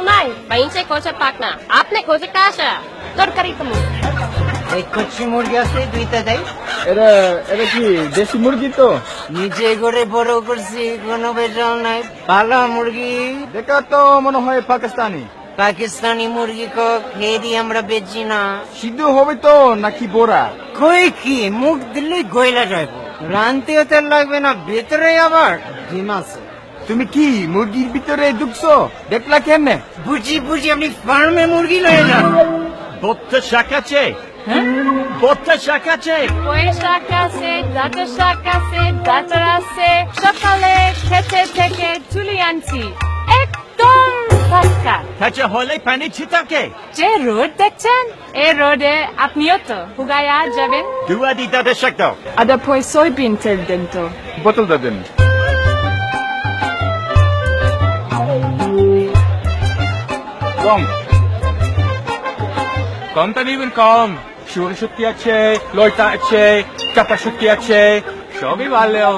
নাই বাইনছে কোচে পাক না আপনি কোচে কাশা তরকারি তো এই কচি মুরগি আছে দুইটা দেয়। এটা কি দেশি মুরগি তো? নিজে করে বড় করছি, কোনো বেজাল নাই। ভালো মুরগি। দেখা তো মনে হয় পাকিস্তানি। পাকিস্তানি মুরগি কো খেয়ে দিয়ে আমরা বেচি না। সিদ্ধ হবে তো নাকি বোরা? কই কি মুখ দিলেই গইলা যাইব। রানতেও তেল লাগবে না, ভেতরে আবার ডিম আছে। তুমি কি মুরগির ভিতরে ঢুকছো? দেখলা কেমনে? বুঝি আপনি ফার্মে মুরগি লয়ে যান। ভুট্টা শাক আছে? ভুট্টা শাক আছে? কয়ের শাক আছে ডাটা শাক আছে ডাটার আছে সকালে খেতে থেকে তুলে আনছি একদম টাটকা কাঁচা হলে পানি ছিটাকে? যে রোদ দেখছেন এই রোদে আপনিও তো হুগায়া যাবেন। দুয়া দি তাদের শাক দাও। আদা পয় সয়াবিন তেল দেন তো। বোতলটা দেন। কম কমটা নিবেন কম। সরস্বতী আছে, লয়টা আছে, চাপা শুটকি আছে, সবই ভালো।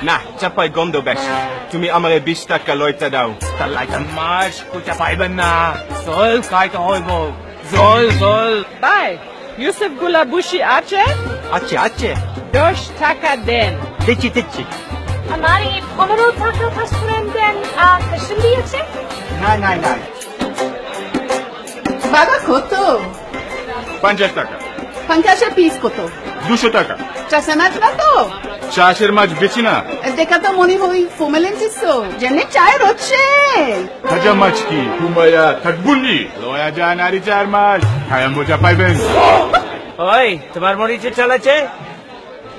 না, চাপাই গন্ধ বেশি। তুমি আমার 20 টাকা লইতে দাও। তার লাইটা মাছ কোচা পাইবেন না, জল খাইতে হইব। জল ভাই ইউসুফ গুলা বুশি আছে? আছে আছে, 10 টাকা দেন। দিচ্ছি। আমার এই 15 টাকা রেস্টুরেন্ট দেন আর কাশ্মীরি আছে? না। বাবা কত? 50 টাকা। 50 পিস কত? 200 টাকা। চাষে মাছ না তো? চাষের মাছ বেশি না। দেখা তো মনে হয় ফোমেলেন চিসো জেনে চায় রচ্ছে। ভাজা মাছ কি ঘুমাইয়া থাকবুনি? লয়া যায় নারী চার মাছ খায়া মজা পাইবেন। ওই তোমার মরিচে চালাচ্ছে?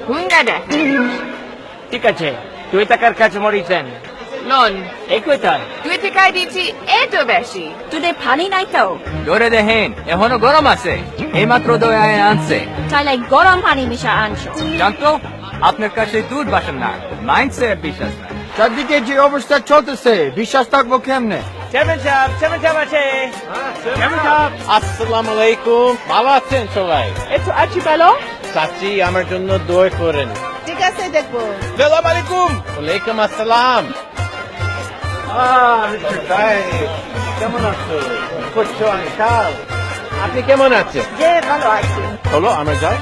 হুঙ্গাডা ঠিক আছে, 2 টাকার কাছে মরিচ দেন। লন এই কইতাল 2 টাকায় দিচ্ছি এত বেশি তুই পানি নাই তো? ধরে দেখেন এখনো গরম আছে, এইমাত্র দই আনছে। তাহলে গরম পানি মিশা আনছো। জানতো আপনার কাছে দুধ বাসন না, মাইন্ডসে বিশ্বাস না। চারদিকে যে অবস্থা চলতেছে, বিশ্বাস থাকবো কেমনে? চেয়ারম্যান সাহেব আছে। আসসালামু আলাইকুম, ভালো আছেন সবাই? একটু আছি ভালো। চাচি আমার জন্য দোয়া করেন। ঠিক আছে দেখবো। সালাম আলাইকুম। ওয়ালাইকুম আসসালাম। কেমন আছো? করছো আঙ্কাল? আপনি কেমন আছেন? যে ভালো আছে। চলো আমরা যাই।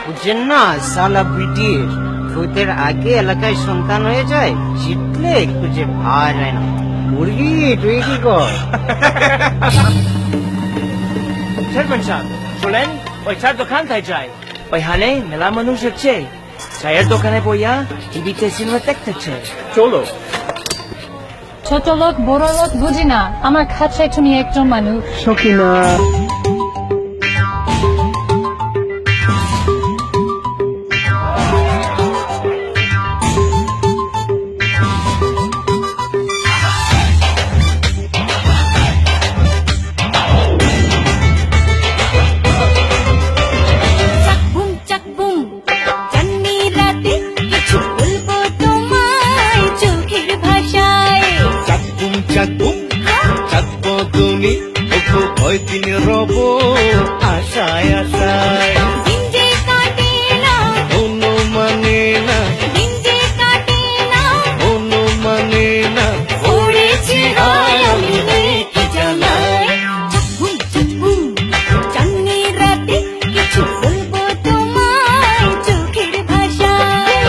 বুঝছেন না, সালা ব্রিটিশ ভূতের আগে এলাকায় সন্তান হয়ে যায়, জিতলে খুঁজে পাওয়া যায় না। মুরগি তুই কি কর? চেয়ারম্যান সাহেব চলেন, ওই চার দোকান তাই যায়। ওইখানে মেলা মানুষ হচ্ছে, চায়ের দোকানে বইয়া টিভিতে সিনেমা দেখতেছে। চলো। ছোট লোক বড় লোক বুঝি না, আমার কাছে তুমি একজন মানুষ। সকিনা দিন রব আশায় অনুমানে না অনুমানে না পড়েছি আমি কি জানাই কিছু বলবো তোমায় চোখের ভাষায়।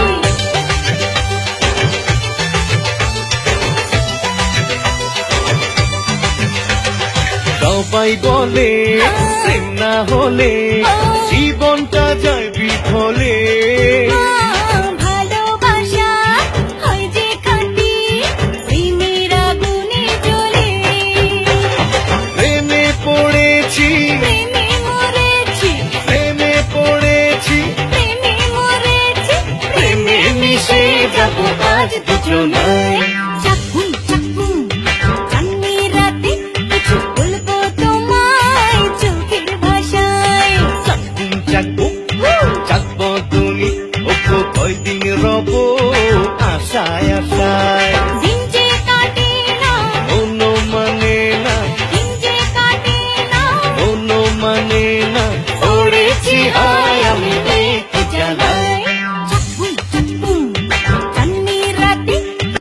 সবাই বলে প্রেম না হলে জীবনটা যায় বিফলে। ভালোবাসা হয় যে খাঁটি প্রেমের আগুনে জ্বলে। প্রেমে পড়েছি প্রেমে মরেছি প্রেমে পড়েছি প্রেমে মরেছি প্রেমে মিশে যাবো আজ দুজনায়।